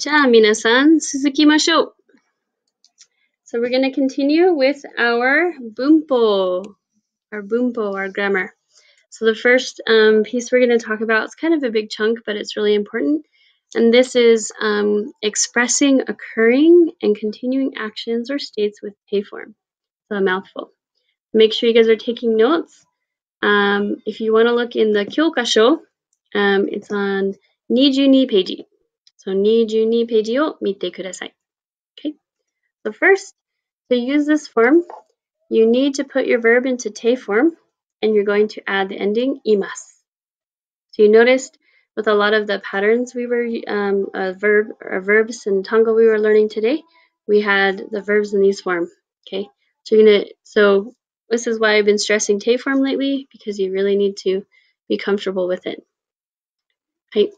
じゃあ皆さん続きましょう。So we're going to continue with our bunpo, our grammar. So the first piece we're going to talk about is kind of a big chunk, but it's really important. And this is expressing occurring and continuing actions or states with pay form. So a mouthful. Make sure you guys are taking notes. If you want to look in the kyokasho, it's on 22 page. So 22 page を見てください. Okay. So first, to use this form, you need to put your verb into te form, and you're going to add the ending imasu. So you noticed with a lot of the patterns we were verbs and tango we were learning today, we had the verbs in these form. Okay. So this is why I've been stressing te form lately, because you really need to be comfortable with it. Okay.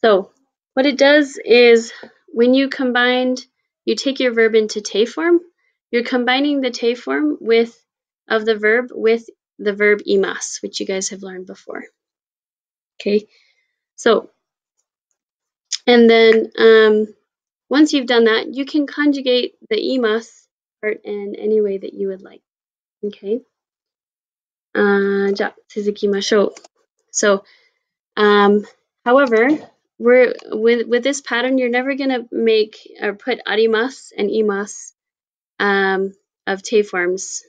So what it does is when you take your verb into te form, you're combining the te form of the verb with the verb imasu, which you guys have learned before. Okay, so, and then once you've done that, you can conjugate the imasu part in any way that you would like. Okay. じゃあ続きましょう. So, however, with this pattern, you're never gonna make or put arimasu and imasu of te forms.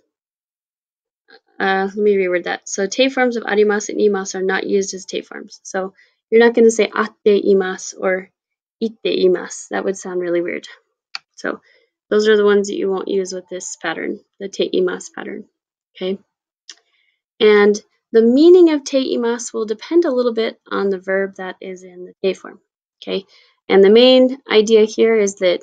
Let me reword that. So te forms of arimasu and imasu are not used as te forms. So you're not going to say atte imasu or itte imasu. That would sound really weird. So those are the ones that you won't use with this pattern, the te imasu pattern. Okay. And the meaning of te imasu will depend a little bit on the verb that is in the te form. Okay. And the main idea here is that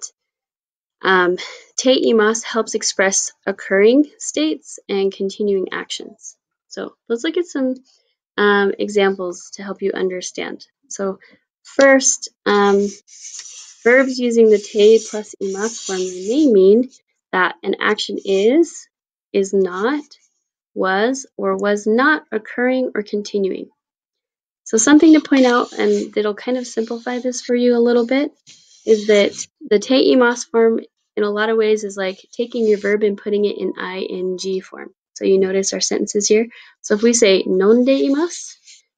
te imasu helps express occurring states and continuing actions. So let's look at some examples to help you understand. So first, verbs using the te plus imasu form may mean that an action is not, was, or was not occurring or continuing. So something to point out, and that'll kind of simplify this for you a little bit, is that the te imasu form in a lot of ways is like taking your verb and putting it in ing form. So you notice our sentences here. So if we say nonde imasu,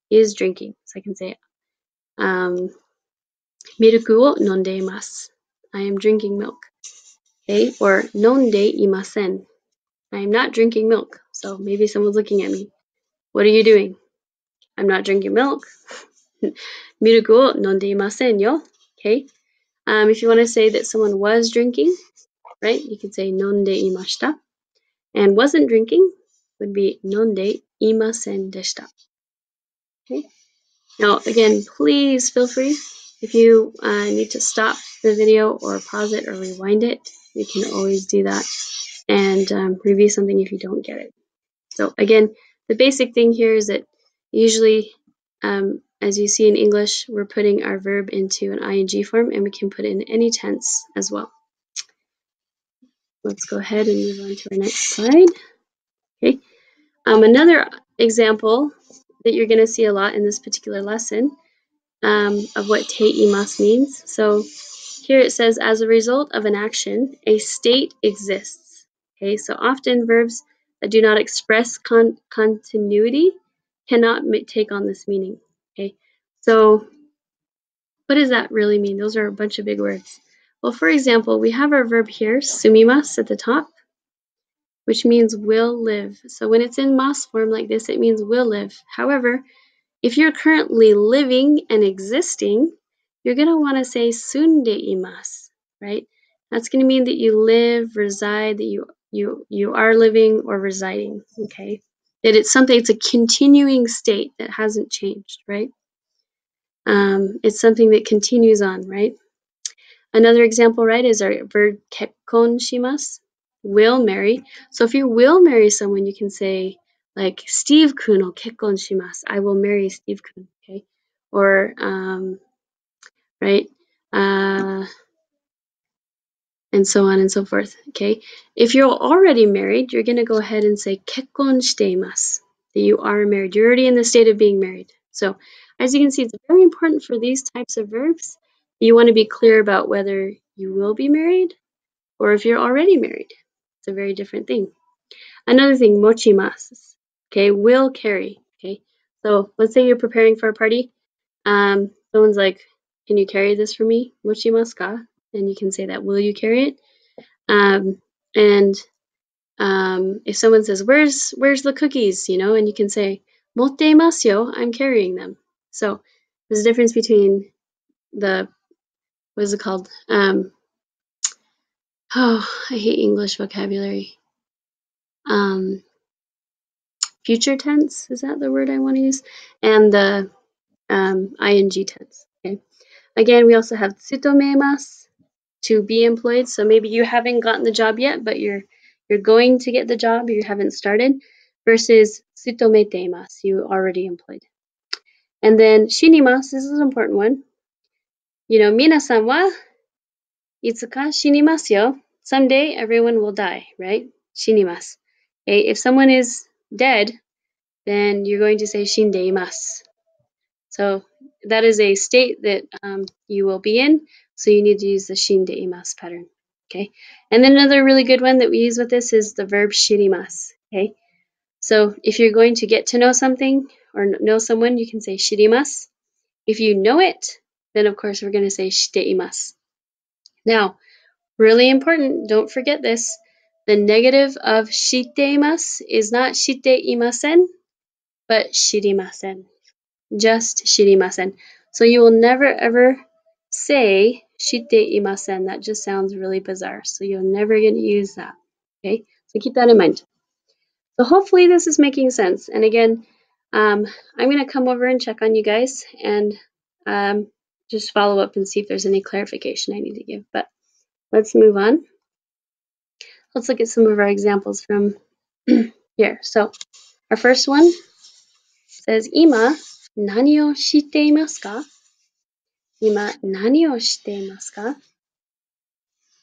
is drinking. So I can say miruku wo nonde imasu. I am drinking milk. Okay, or nonde imasen. I am not drinking milk. So maybe someone's looking at me. What are you doing? I'm not drinking milk. Miruku wo nonde imasen yo. Okay. If you want to say that someone was drinking, right, you could say nonde imashita. And wasn't drinking would be nonde imasen deshita. Okay. Now, again, please feel free. If you need to stop the video or pause it or rewind it, you can always do that and review something if you don't get it. So again, the basic thing here is that usually, as you see in English, we're putting our verb into an ing form, and we can put it in any tense as well. Let's go ahead and move on to our next slide. Okay. Another example that you're going to see a lot in this particular lesson of what te imasu means. So here it says, as a result of an action, a state exists. Okay, so often verbs that do not express continuity cannot take on this meaning. Okay, so what does that really mean? Those are a bunch of big words. Well, for example, we have our verb here, sumimasu, at the top, which means will live. So when it's in mas form like this, it means will live. However, if you're currently living and existing, you're going to want to say sunde imasu, right? That's going to mean that you live, reside, that you are living or residing, okay? That it's something, it's a continuing state that hasn't changed, right? It's something that continues on, right? Another example, right, is our verb kekkon shimasu, will marry. So if you will marry someone, you can say, like, Steve kun o kekkon shimasu. I will marry Steve kun, okay? Or, right, and so on and so forth, okay? If you're already married, you're going to go ahead and say kekkon shiteimasu, that you are married. You're already in the state of being married. So as you can see, it's very important for these types of verbs You want to be clear about whether you will be married or if you're already married. It's a very different thing. Another thing, mochimasu. Okay, will carry. Okay, so let's say you're preparing for a party. Someone's like, "Can you carry this for me?" Mochimasu ka? And you can say that. Will you carry it? If someone says, "Where's the cookies?" and you can say, "Motte imasu yo." I'm carrying them. So there's a difference between the what is it called? I hate English vocabulary. Future tense, is that the word I want to use? And the ing tense. Okay. Again, we also have tsutomemasu, to be employed. So maybe you haven't gotten the job yet, but you're going to get the job, you haven't started, versus tsutometeimasu, you already employed. And then shinimasu, this is an important one. Minasan wa itsuka shinimasu yo. Someday everyone will die, right? Shinimasu. Okay, if someone is dead, then you're going to say shindeimasu. So that is a state that you will be in, so you need to use the shindeimasu pattern. Okay, and then another really good one that we use with this is the verb shirimasu. Okay, so if you're going to get to know something or know someone, you can say shirimasu. If you know it, then of course we're going to say shiteimasu. Now, really important, don't forget this. The negative of shiteimasu is not shiteimasen, but shirimasen. Just shirimasen. So you will never ever say shiteimasen. That just sounds really bizarre. So you're never going to use that. Okay, so keep that in mind. So hopefully this is making sense. And again, I'm going to come over and check on you guys and just follow up and see if there's any clarification I need to give. But let's move on. Let's look at some of our examples from here. So our first one says, Ima nani o shite imasu ka? Ima nani o shite imasu ka?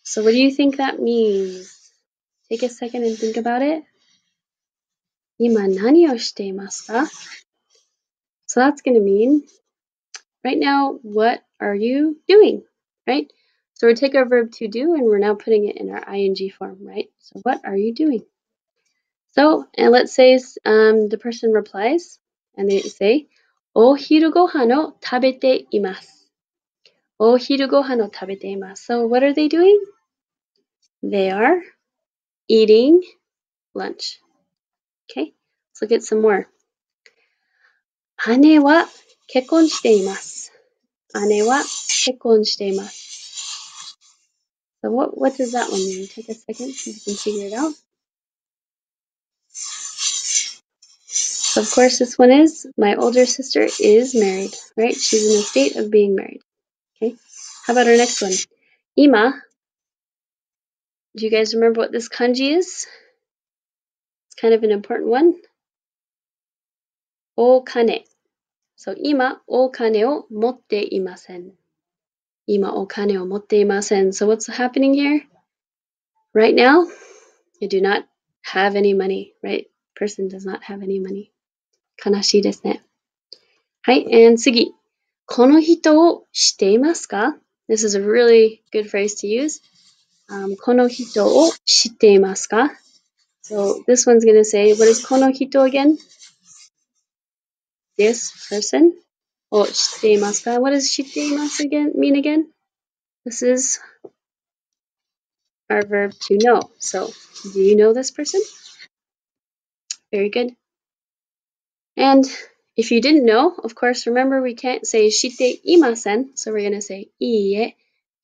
So what do you think that means? Take a second and think about it. Ima nani o shite imasu ka? So that's going to mean, right now, what are you doing? Right? So we take our verb to do and we're now putting it in our ing form, right? So what are you doing? So, and let's say the person replies and they say, O hiru gohan o tabete imasu. O hiru gohan o tabete imasu. So what are they doing? They are eating lunch. Okay, let's look at some more. Ane wa kekkon shite imasu. Ane wa kekkon shite imasu. So what does that one mean? Take a second so you can figure it out. So of course this one is, my older sister is married, right? She's in a state of being married. Okay, how about our next one? Ima. Do you guys remember what this kanji is? It's kind of an important one. O-kane. So ima o-kane o motte imasen. Ima o-kane o motte imasen. So what's happening here? Right now, I do not have any money, right? Person does not have any money. Kanashii desu ne. Hai, and tsugi. Kono hito o shite imasu ka? This is a really good phrase to use. Kono hito o shite imasu ka? So this one's going to say, what is kono hito again? This person. O shite imasu ka? What does shite imasu mean again? This is our verb to know. So, do you know this person? Very good. And if you didn't know, of course, remember we can't say shite imasen, so we're going to say iie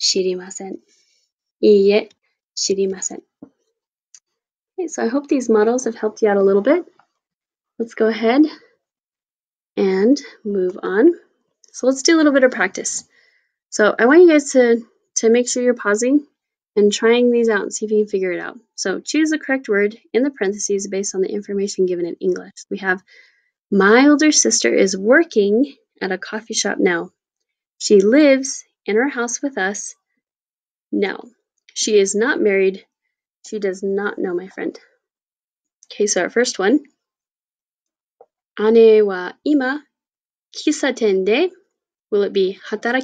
shirimasen. Iie shirimasen. Okay, so I hope these models have helped you out a little bit. Let's go ahead and move on. So let's do a little bit of practice. So I want you guys to make sure you're pausing and trying these out and see if you can figure it out. So choose the correct word in the parentheses based on the information given in English. We have, my older sister is working at a coffee shop now. She lives in her house with us now. She is not married. She does not know my friend. Okay, so our first one. Ane wa ima kisaten de. Will it be hataraki?